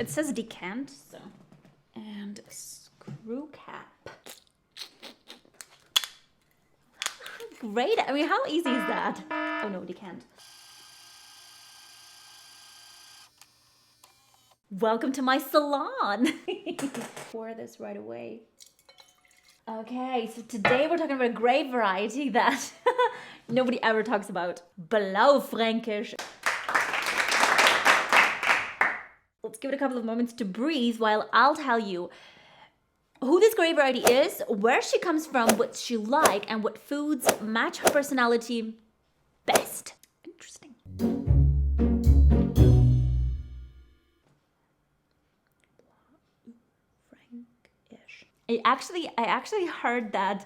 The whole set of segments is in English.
It says decant, so. And a screw cap. Great. I mean, how easy is that? Oh no, decant. Welcome to my salon. Pour this right away. Okay, so today we're talking about a grape variety that nobody ever talks about. BLAUFRÄNKISCH. Let's give it a couple of moments to breathe while I'll tell you who this grape variety is, where she comes from, what she like, and what foods match her personality best. Interesting. I actually heard that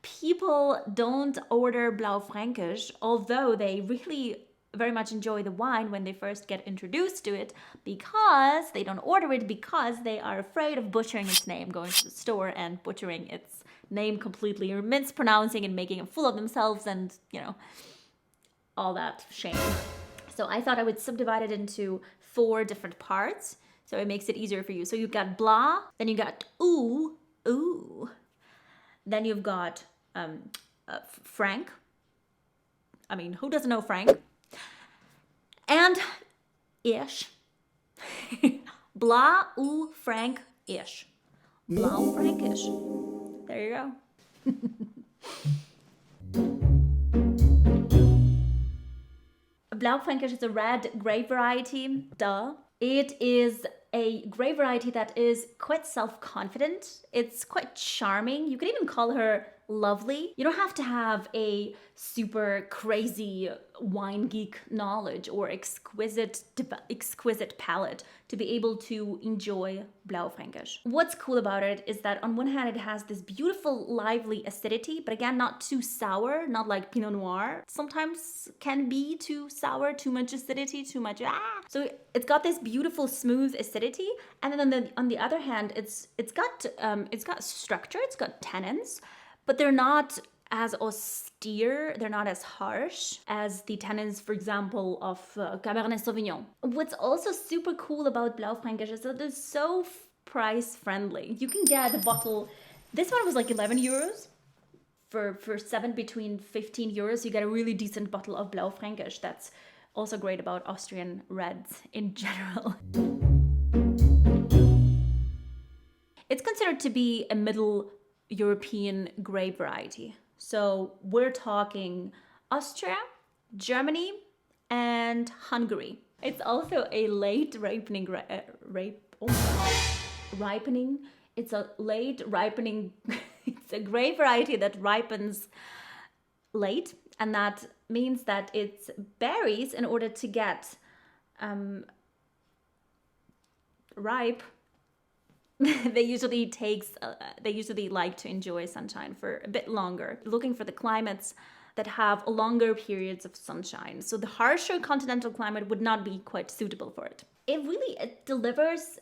people don't order BLAUFRÄNKISCH, although they really very much enjoy the wine when they first get introduced to it, because they don't order it because they are afraid of butchering its name, going to the store and butchering its name completely, or mispronouncing and making a fool of themselves, and you know, all that shame. So I thought I would subdivide it into 4 different parts, so it makes it easier for you. So you've got blah, then you got ooh, then you've got Frank. I mean, who doesn't know Frank? And ish. Blah, ooh, Frank, ish. BLAUFRÄNKISCH. There you go. BLAUFRÄNKISCH is a red grape variety. Duh. It is a grape variety that is quite self-confident. It's quite charming. You could even call her lovely. You don't have to have a super crazy wine geek knowledge or exquisite palate to be able to enjoy BLAUFRÄNKISCH. What's cool about it is that on one hand it has this beautiful lively acidity, but again not too sour, not like Pinot Noir sometimes can be too sour, too much acidity, too much So it's got this beautiful smooth acidity, and then on the other hand it's got structure, it's got tannins, but they're not as austere, they're not as harsh as the tannins, for example, of Cabernet Sauvignon. What's also super cool about BLAUFRÄNKISCH is that it's so price friendly. You can get a bottle, this one was like 11 euros. For 7 between 15 euros, you get a really decent bottle of BLAUFRÄNKISCH. That's also great about Austrian reds in general. It's considered to be a middle European grape variety. So we're talking Austria, Germany, and Hungary. It's also a late ripening, ripening. It's a late ripening, it's a grape variety that ripens late, and that means that its berries, in order to get ripe, they usually like to enjoy sunshine for a bit longer, looking for the climates that have longer periods of sunshine. So the harsher continental climate would not be quite suitable for it. It delivers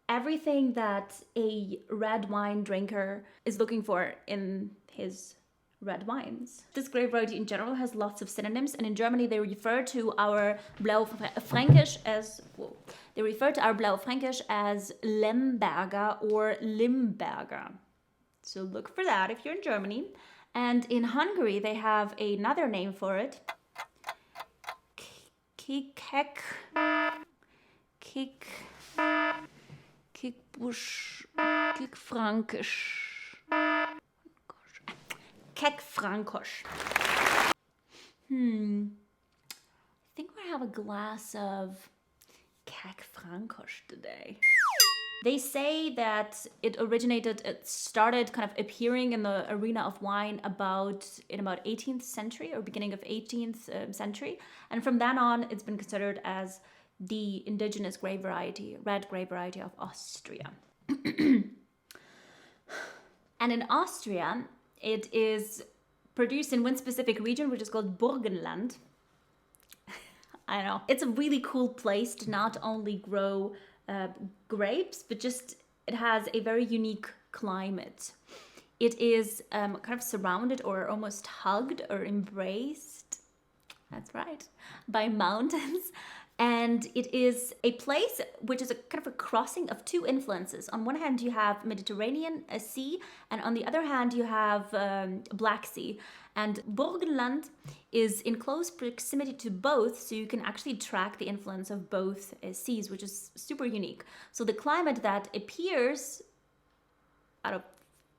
everything that a red wine drinker is looking for in his red wines. This grape variety in general has lots of synonyms, and in Germany they refer to our BLAUFRÄNKISCH as Lemberger or Limberger. So look for that if you're in Germany. And in Hungary they have another name for it. Keckfränkisch. I think we have a glass of Keckfränkisch today. They say that it started kind of appearing in the arena of wine in about 18th century or beginning of 18th century. And from then on, it's been considered as the indigenous grape variety, red grape variety of Austria. And in Austria, it is produced in one specific region, which is called Burgenland. I know. It's a really cool place to not only grow grapes, but just it has a very unique climate. It is kind of surrounded or almost hugged or embraced That's right, by mountains. And it is a place which is a kind of a crossing of two influences. On one hand, you have Mediterranean Sea, and on the other hand, you have Black Sea. And Burgenland is in close proximity to both, so you can actually track the influence of both seas, which is super unique. So the climate that appears out of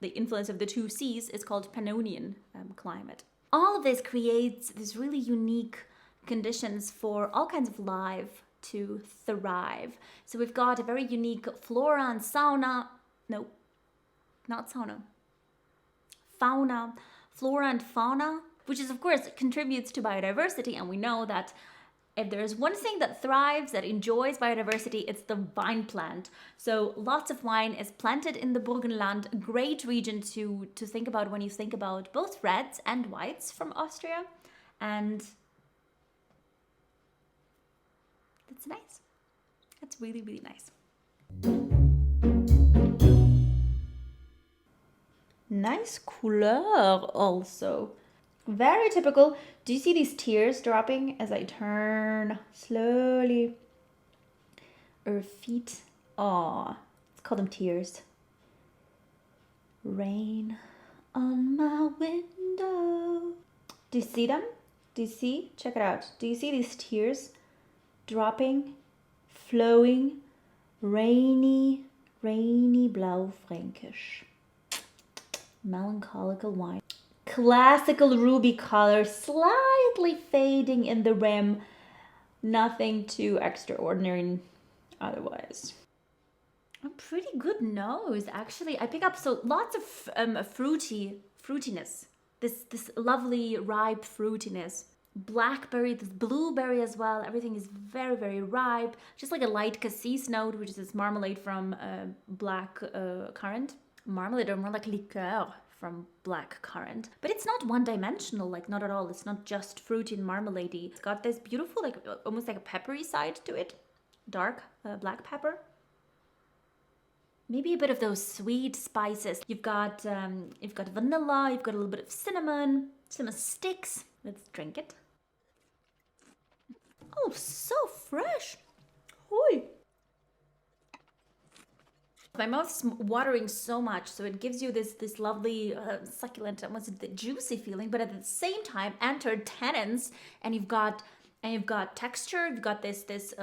the influence of the two seas is called Pannonian climate. All of this creates this really unique conditions for all kinds of life to thrive. So we've got a very unique flora and fauna, flora and fauna, which is of course contributes to biodiversity. And we know that if there's one thing that thrives, that enjoys biodiversity, it's the vine plant. So lots of wine is planted in the Burgenland, a great region to think about when you think about both reds and whites from Austria. And that's nice. That's really, really nice. Nice couleur also. Very typical. Do you see these tears dropping as I turn slowly? Her feet. Aw, let's call them tears. Rain on my window. Do you see them? Do you see? Check it out. Do you see these tears dropping, flowing? Rainy, rainy Blaufränkisch. Melancholical wine. Classical ruby color, slightly fading in the rim. Nothing too extraordinary otherwise. A pretty good nose, actually. I pick up lots of fruitiness. This lovely ripe fruitiness. Blackberry, this blueberry as well. Everything is very, very ripe. Just like a light cassis note, which is this marmalade from black currant. Marmalade, or more like liqueur from black currant. But it's not one-dimensional, like not at all. It's not just fruity and marmalade-y. It's got this beautiful, like almost like a peppery side to it. Dark black pepper. Maybe a bit of those sweet spices. You've got vanilla, you've got a little bit of cinnamon sticks. Let's drink it. Oh, so fresh. Hoi. My mouth's watering so much, so it gives you this lovely succulent, almost juicy feeling, but at the same time entered tannins, and you've got texture. You've got this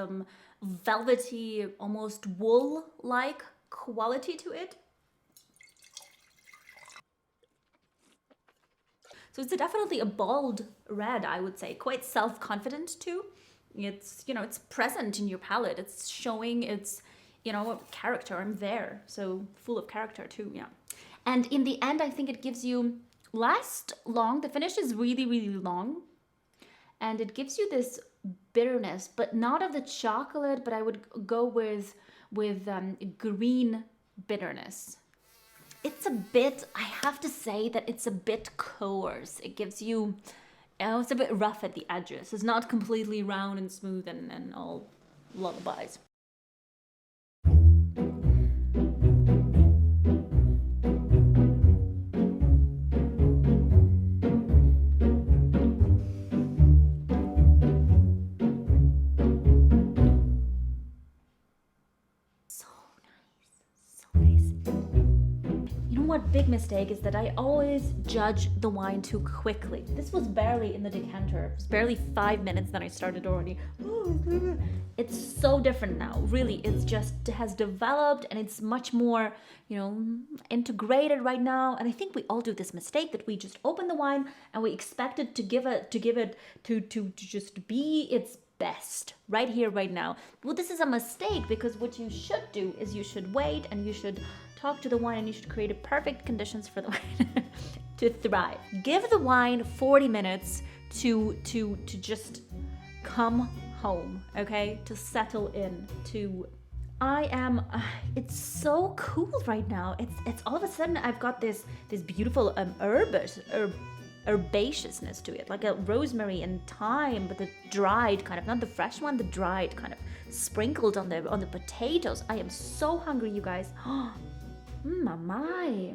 velvety, almost wool-like quality to it. So it's definitely a bold red, I would say, quite self-confident too. It's it's present in your palate. It's showing its character. I'm there, so full of character too. Yeah, and in the end, I think it gives you last long. The finish is really, really long, and it gives you this bitterness, but not of the chocolate. But I would go with green bitterness. It's a bit. I have to say that it's a bit coarse. It gives you. It's a bit rough at the edges. It's not completely round and smooth and all lullabies. What big mistake is that I always judge the wine too quickly. This was barely in the decanter. It was barely 5 minutes, then I started already. It's so different now. Really, it has developed, and it's much more, integrated right now. And I think we all do this mistake that we just open the wine and we expect it to just be its best right here, right now. Well, this is a mistake, because what you should do is you should wait and you should talk to the wine, and you should create perfect conditions for the wine to thrive. Give the wine 40 minutes to just come home, okay? To settle in, it's so cool right now. It's all of a sudden I've got this beautiful herbaceousness to it, like a rosemary and thyme, but the dried kind of, not the fresh one, the dried kind of sprinkled on the potatoes. I am so hungry, you guys. My.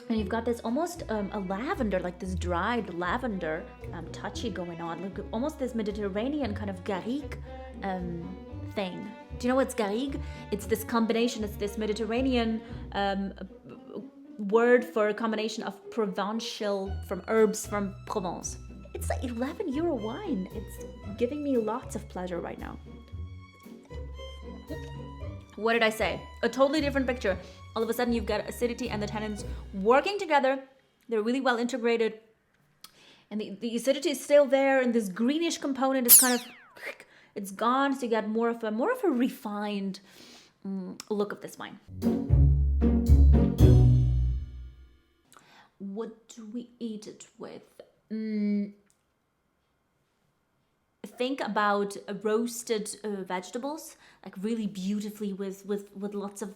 And you've got this almost a lavender, like this dried lavender touchy going on, like almost this Mediterranean kind of garrigue thing. Do you know what's garrigue? It's this combination, it's this Mediterranean word for a combination of Provençal from herbs from Provence. It's like €11 wine. It's giving me lots of pleasure right now. What did I say? A totally different picture. All of a sudden you've got acidity and the tannins working together. They're really well integrated. And the acidity is still there, and this greenish component is kind of, it's gone. So you got more of a refined look of this wine. What do we eat it with? Think about roasted vegetables, like really beautifully with lots of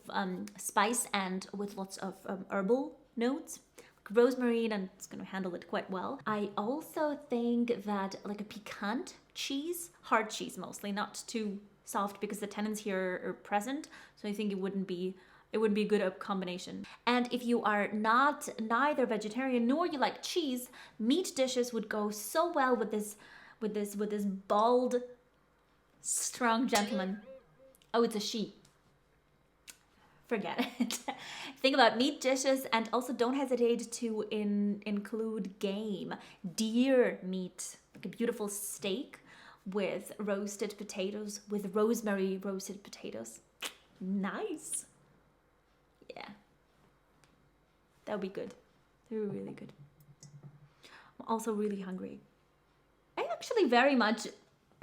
spice and with lots of herbal notes, like rosemary, and it's going to handle it quite well. I also think that like a piquant cheese, hard cheese mostly, not too soft because the tannins here are present. So I think it wouldn't be a good combination. And if you are neither vegetarian nor you like cheese, meat dishes would go so well with this bald, strong gentleman. Oh, it's a she. Forget it. Think about meat dishes, and also don't hesitate to include game. Deer meat, like a beautiful steak with roasted potatoes, with rosemary roasted potatoes. Nice. Yeah. That would be good. They were really good. I'm also really hungry. I actually very much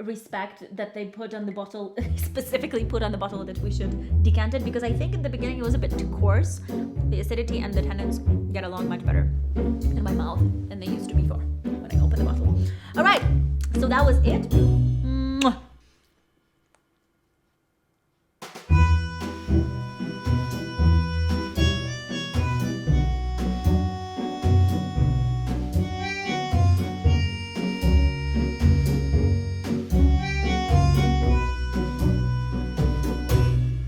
respect that they put on the bottle, specifically put on the bottle that we should decant it, because I think in the beginning it was a bit too coarse. The acidity and the tannins get along much better in my mouth than they used to before when I opened the bottle. All right, so that was it.